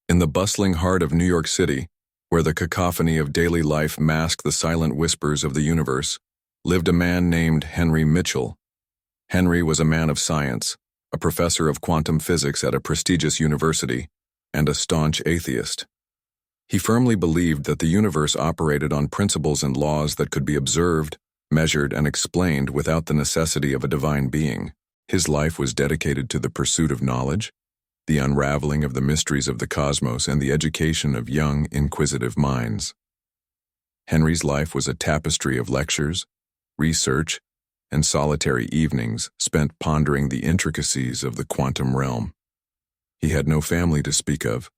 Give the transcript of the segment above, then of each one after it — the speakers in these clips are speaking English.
In the bustling heart of New York City, where the cacophony of daily life masked the silent whispers of the universe, lived a man named Henry Mitchell. Henry was a man of science, a professor of quantum physics at a prestigious university, and a staunch atheist. He firmly believed that the universe operated on principles and laws that could be observed, measured, and explained without the necessity of a divine being. His life was dedicated to the pursuit of knowledge, the unraveling of the mysteries of the cosmos, and the education of young, inquisitive minds. Henry's life was a tapestry of lectures, research, and solitary evenings spent pondering the intricacies of the quantum realm. He had no family to speak of,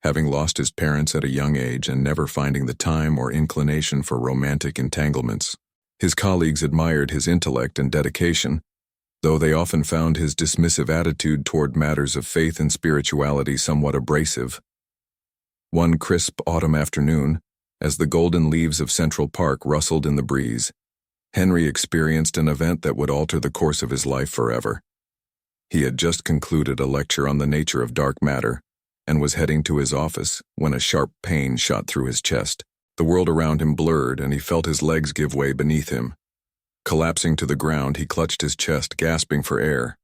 having lost his parents at a young age and never finding the time or inclination for romantic entanglements. His colleagues admired his intellect and dedication, though they often found his dismissive attitude toward matters of faith and spirituality somewhat abrasive. One crisp autumn afternoon, as the golden leaves of Central Park rustled in the breeze, Henry experienced an event that would alter the course of his life forever. He had just concluded a lecture on the nature of dark matter and was heading to his office when a sharp pain shot through his chest. The world around him blurred, and he felt his legs give way beneath him. Collapsing to the ground, he clutched his chest, gasping for air.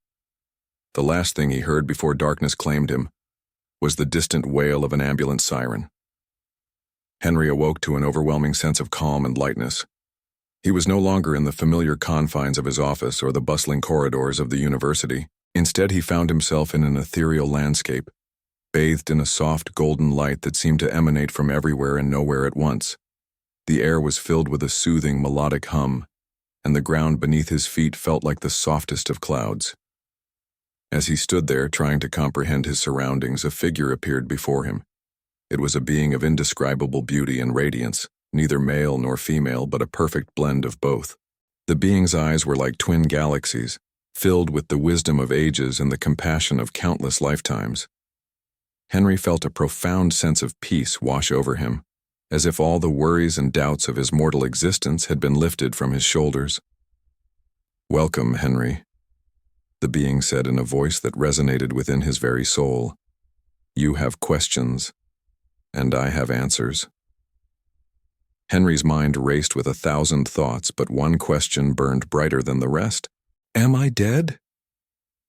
The last thing he heard before darkness claimed him was the distant wail of an ambulance siren. Henry awoke to an overwhelming sense of calm and lightness. He was no longer in the familiar confines of his office or the bustling corridors of the university. Instead, he found himself in an ethereal landscape, bathed in a soft golden light that seemed to emanate from everywhere and nowhere at once. The air was filled with a soothing, melodic hum, and the ground beneath his feet felt like the softest of clouds. As he stood there, trying to comprehend his surroundings, a figure appeared before him. It was a being of indescribable beauty and radiance, neither male nor female, but a perfect blend of both. The being's eyes were like twin galaxies, filled with the wisdom of ages and the compassion of countless lifetimes. Henry felt a profound sense of peace wash over him, as if all the worries and doubts of his mortal existence had been lifted from his shoulders. "Welcome, Henry," the being said in a voice that resonated within his very soul. "You have questions, and I have answers." Henry's mind raced with 1,000 thoughts, but one question burned brighter than the rest. "Am I dead?"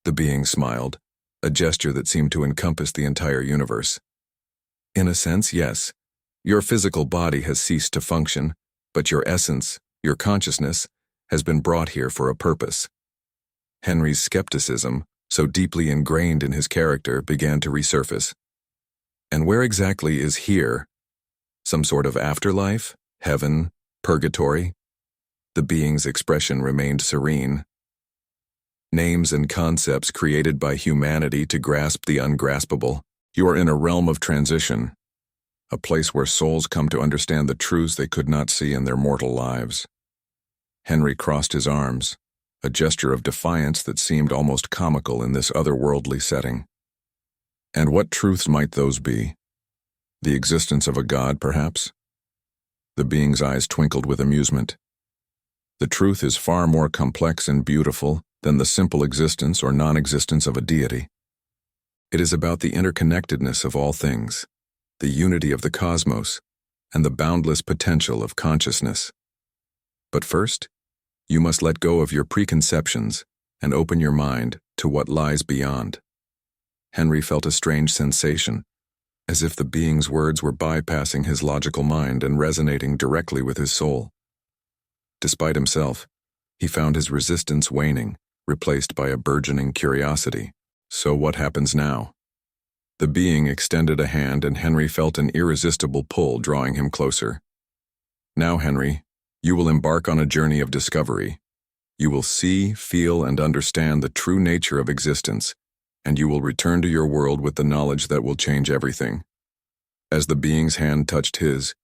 The being smiled, a gesture that seemed to encompass the entire universe. "In a sense, yes. Your physical body has ceased to function, but your essence, your consciousness, has been brought here for a purpose." Henry's skepticism, so deeply ingrained in his character, began to resurface. "And where exactly is here? Some sort of afterlife? Heaven? Purgatory?" The being's expression remained serene. "Names and concepts created by humanity to grasp the ungraspable. You are in a realm of transition, a place where souls come to understand the truths they could not see in their mortal lives." Henry crossed his arms, a gesture of defiance that seemed almost comical in this otherworldly setting. "And what truths might those be? The existence of a god, perhaps?" The being's eyes twinkled with amusement. "The truth is far more complex and beautiful than the simple existence or non-existence of a deity. It is about the interconnectedness of all things, the unity of the cosmos, and the boundless potential of consciousness. But first, you must let go of your preconceptions and open your mind to what lies beyond." Henry felt a strange sensation, as if the being's words were bypassing his logical mind and resonating directly with his soul. Despite himself, he found his resistance waning, replaced by a burgeoning curiosity. "So what happens now?" The being extended a hand, and Henry felt an irresistible pull drawing him closer. "Now, Henry, you will embark on a journey of discovery. You will see, feel, and understand the true nature of existence, and you will return to your world with the knowledge that will change everything." As the being's hand touched his,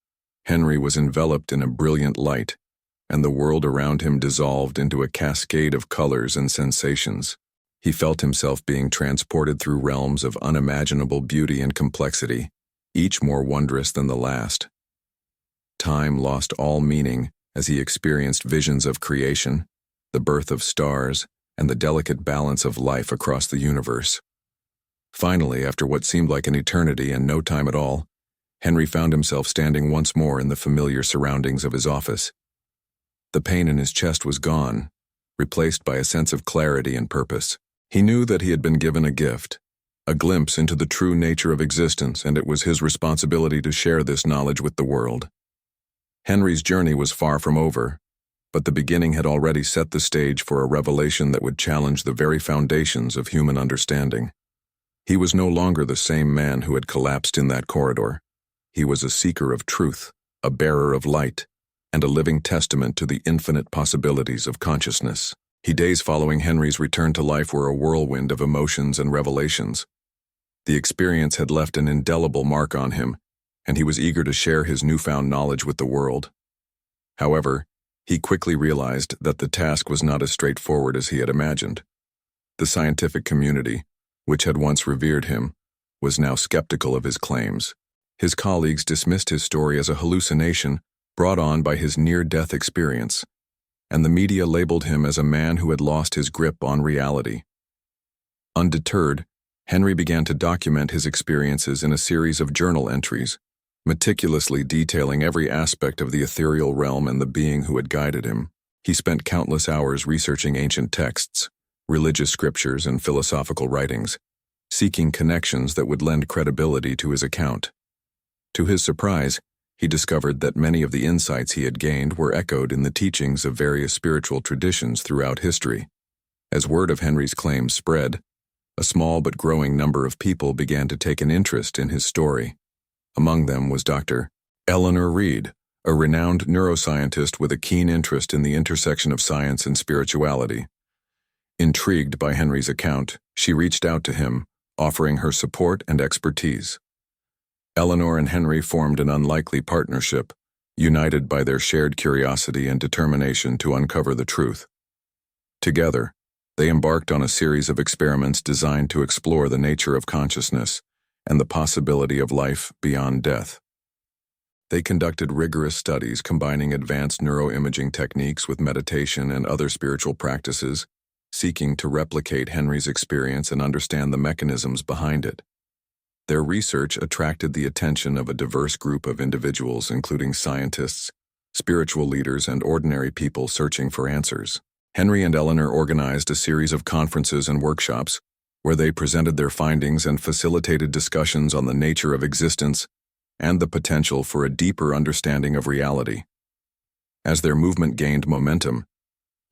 Henry was enveloped in a brilliant light, and the world around him dissolved into a cascade of colors and sensations. He felt himself being transported through realms of unimaginable beauty and complexity, each more wondrous than the last. Time lost all meaning as he experienced visions of creation, the birth of stars, and the delicate balance of life across the universe. Finally, after what seemed like an eternity and no time at all, Henry found himself standing once more in the familiar surroundings of his office. The pain in his chest was gone, replaced by a sense of clarity and purpose. He knew that he had been given a gift, a glimpse into the true nature of existence, and it was his responsibility to share this knowledge with the world. Henry's journey was far from over, but the beginning had already set the stage for a revelation that would challenge the very foundations of human understanding. He was no longer the same man who had collapsed in that corridor. He was a seeker of truth, a bearer of light, and a living testament to the infinite possibilities of consciousness. The days following Henry's return to life were a whirlwind of emotions and revelations. The experience had left an indelible mark on him, and he was eager to share his newfound knowledge with the world. However, he quickly realized that the task was not as straightforward as he had imagined. The scientific community, which had once revered him, was now skeptical of his claims. His colleagues dismissed his story as a hallucination brought on by his near-death experience, and the media labeled him as a man who had lost his grip on reality. Undeterred, Henry began to document his experiences in a series of journal entries, meticulously detailing every aspect of the ethereal realm and the being who had guided him. He spent countless hours researching ancient texts, religious scriptures, and philosophical writings, seeking connections that would lend credibility to his account. To his surprise, he discovered that many of the insights he had gained were echoed in the teachings of various spiritual traditions throughout history. As word of Henry's claims spread, a small but growing number of people began to take an interest in his story. Among them was Dr. Eleanor Reed, a renowned neuroscientist with a keen interest in the intersection of science and spirituality. Intrigued by Henry's account, she reached out to him, offering her support and expertise. Eleanor and Henry formed an unlikely partnership, united by their shared curiosity and determination to uncover the truth. Together, they embarked on a series of experiments designed to explore the nature of consciousness and the possibility of life beyond death. They conducted rigorous studies combining advanced neuroimaging techniques with meditation and other spiritual practices, seeking to replicate Henry's experience and understand the mechanisms behind it. Their research attracted the attention of a diverse group of individuals, including scientists, spiritual leaders, and ordinary people searching for answers. Henry and Eleanor organized a series of conferences and workshops where they presented their findings and facilitated discussions on the nature of existence and the potential for a deeper understanding of reality. As their movement gained momentum,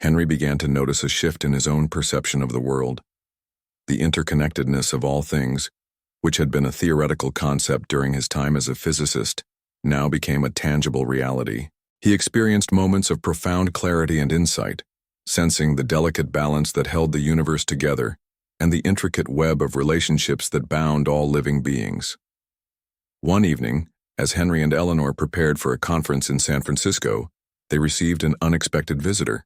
Henry began to notice a shift in his own perception of the world. The interconnectedness of all things, which had been a theoretical concept during his time as a physicist, now became a tangible reality. He experienced moments of profound clarity and insight, sensing the delicate balance that held the universe together and the intricate web of relationships that bound all living beings. One evening, as Henry and Eleanor prepared for a conference in San Francisco, they received an unexpected visitor.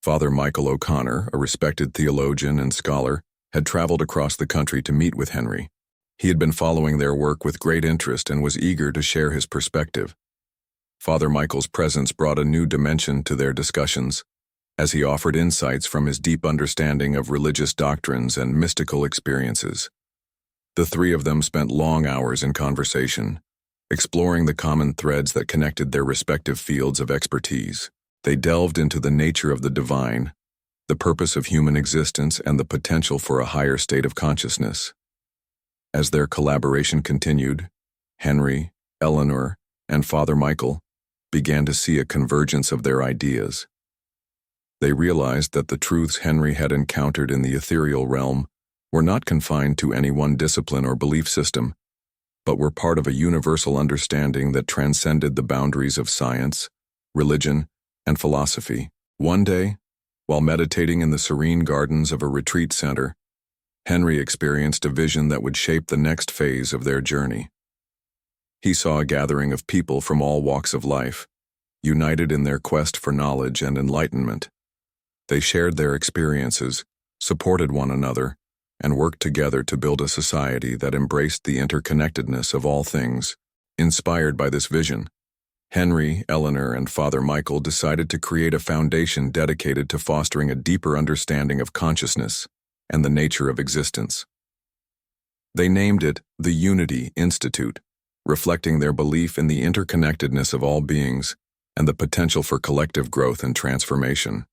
Father Michael O'Connor, a respected theologian and scholar, had traveled across the country to meet with Henry. He had been following their work with great interest and was eager to share his perspective. Father Michael's presence brought a new dimension to their discussions, as he offered insights from his deep understanding of religious doctrines and mystical experiences. The three of them spent long hours in conversation, exploring the common threads that connected their respective fields of expertise. They delved into the nature of the divine, the purpose of human existence, and the potential for a higher state of consciousness. As their collaboration continued, Henry, Eleanor, and Father Michael began to see a convergence of their ideas. They realized that the truths Henry had encountered in the ethereal realm were not confined to any one discipline or belief system, but were part of a universal understanding that transcended the boundaries of science, religion, and philosophy. One day, while meditating in the serene gardens of a retreat center, Henry experienced a vision that would shape the next phase of their journey. He saw a gathering of people from all walks of life, united in their quest for knowledge and enlightenment. They shared their experiences, supported one another, and worked together to build a society that embraced the interconnectedness of all things. Inspired by this vision, Henry, Eleanor, and Father Michael decided to create a foundation dedicated to fostering a deeper understanding of consciousness and the nature of existence. They named it the Unity Institute, reflecting their belief in the interconnectedness of all beings and the potential for collective growth and transformation.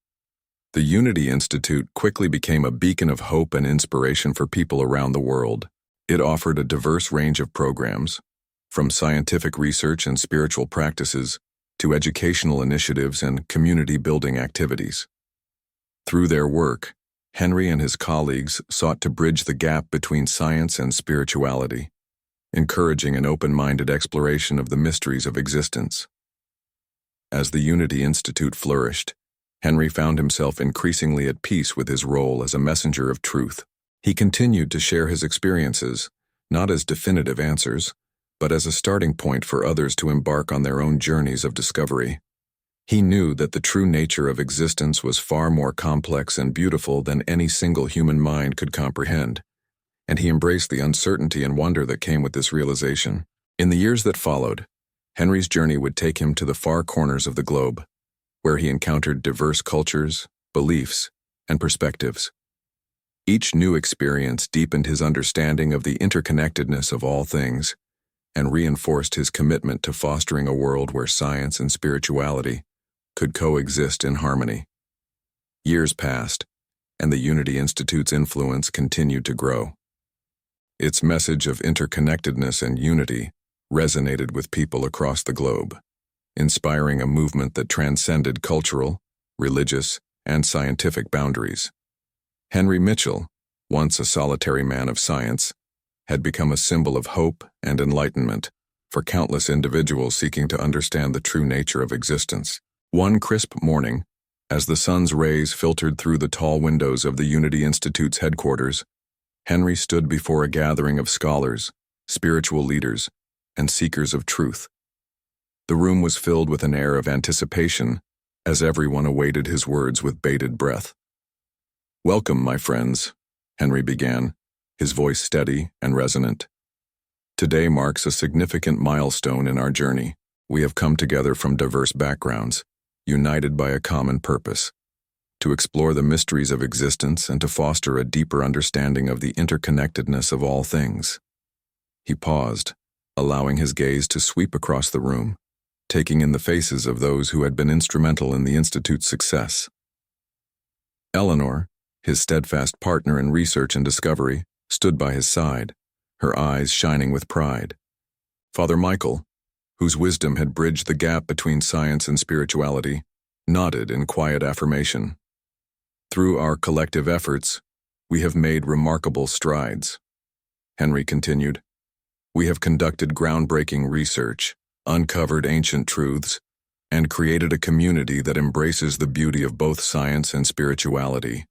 The Unity Institute quickly became a beacon of hope and inspiration for people around the world. It offered a diverse range of programs, from scientific research and spiritual practices to educational initiatives and community-building activities. Through their work, Henry and his colleagues sought to bridge the gap between science and spirituality, encouraging an open-minded exploration of the mysteries of existence. As the Unity Institute flourished, Henry found himself increasingly at peace with his role as a messenger of truth. He continued to share his experiences, not as definitive answers, but as a starting point for others to embark on their own journeys of discovery. He knew that the true nature of existence was far more complex and beautiful than any single human mind could comprehend, and he embraced the uncertainty and wonder that came with this realization. In the years that followed, Henry's journey would take him to the far corners of the globe, where he encountered diverse cultures, beliefs, and perspectives. Each new experience deepened his understanding of the interconnectedness of all things and reinforced his commitment to fostering a world where science and spirituality could coexist in harmony. Years passed, and the Unity Institute's influence continued to grow. Its message of interconnectedness and unity resonated with people across the globe, inspiring a movement that transcended cultural, religious, and scientific boundaries. Henry Mitchell, once a solitary man of science, had become a symbol of hope and enlightenment for countless individuals seeking to understand the true nature of existence. One crisp morning, as the sun's rays filtered through the tall windows of the Unity Institute's headquarters, Henry stood before a gathering of scholars, spiritual leaders, and seekers of truth. The room was filled with an air of anticipation as everyone awaited his words with bated breath. "Welcome, my friends," Henry began, his voice steady and resonant. "Today marks a significant milestone in our journey. We have come together from diverse backgrounds, united by a common purpose, to explore the mysteries of existence and to foster a deeper understanding of the interconnectedness of all things." He paused, allowing his gaze to sweep across the room, taking in the faces of those who had been instrumental in the Institute's success. Eleanor, his steadfast partner in research and discovery, stood by his side, her eyes shining with pride. Father Michael, whose wisdom had bridged the gap between science and spirituality, nodded in quiet affirmation. "Through our collective efforts, we have made remarkable strides," Henry continued. "We have conducted groundbreaking research, uncovered ancient truths, and created a community that embraces the beauty of both science and spirituality.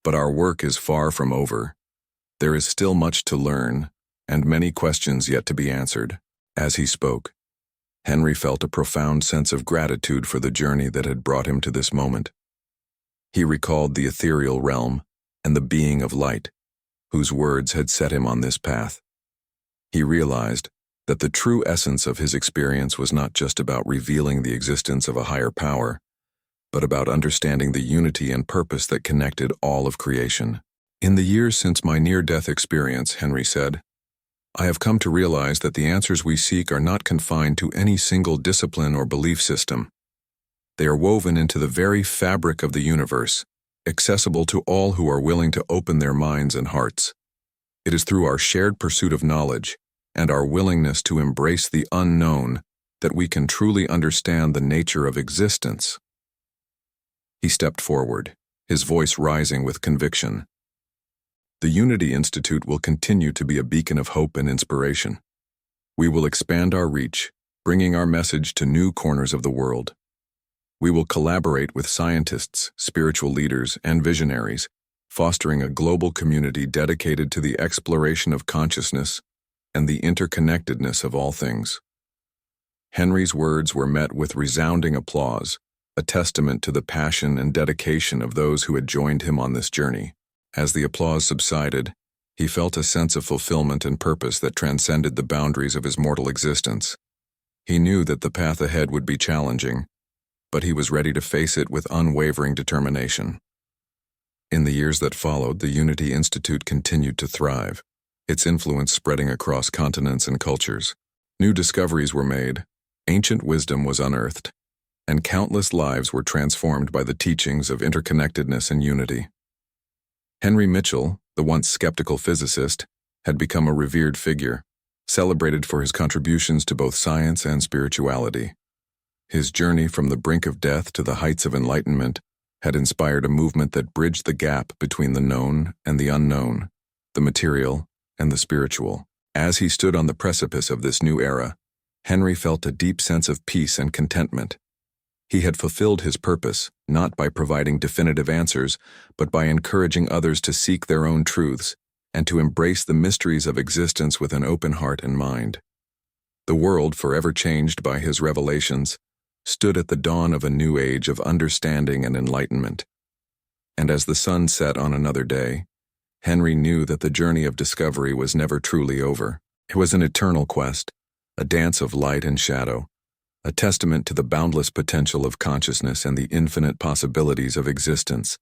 But our work is far from over. There is still much to learn, and many questions yet to be answered." As he spoke, Henry felt a profound sense of gratitude for the journey that had brought him to this moment. He recalled the ethereal realm and the being of light, whose words had set him on this path. He realized that the true essence of his experience was not just about revealing the existence of a higher power, but about understanding the unity and purpose that connected all of creation. "In the years since my near-death experience," Henry said, "I have come to realize that the answers we seek are not confined to any single discipline or belief system. They are woven into the very fabric of the universe, accessible to all who are willing to open their minds and hearts. It is through our shared pursuit of knowledge and our willingness to embrace the unknown that we can truly understand the nature of existence." He stepped forward, his voice rising with conviction. "The Unity Institute will continue to be a beacon of hope and inspiration. We will expand our reach, bringing our message to new corners of the world. We will collaborate with scientists, spiritual leaders, and visionaries, fostering a global community dedicated to the exploration of consciousness and the interconnectedness of all things." Henry's words were met with resounding applause, a testament to the passion and dedication of those who had joined him on this journey. As the applause subsided, he felt a sense of fulfillment and purpose that transcended the boundaries of his mortal existence. He knew that the path ahead would be challenging, but he was ready to face it with unwavering determination. In the years that followed, the Unity Institute continued to thrive, its influence spreading across continents and cultures. New discoveries were made, ancient wisdom was unearthed, and countless lives were transformed by the teachings of interconnectedness and unity. Henry Mitchell, the once skeptical physicist, had become a revered figure, celebrated for his contributions to both science and spirituality. His journey from the brink of death to the heights of enlightenment had inspired a movement that bridged the gap between the known and the unknown, the material and the spiritual. As he stood on the precipice of this new era, Henry felt a deep sense of peace and contentment. He had fulfilled his purpose, not by providing definitive answers, but by encouraging others to seek their own truths and to embrace the mysteries of existence with an open heart and mind. The world, forever changed by his revelations, stood at the dawn of a new age of understanding and enlightenment. And as the sun set on another day, Henry knew that the journey of discovery was never truly over. It was an eternal quest, a dance of light and shadow, a testament to the boundless potential of consciousness and the infinite possibilities of existence.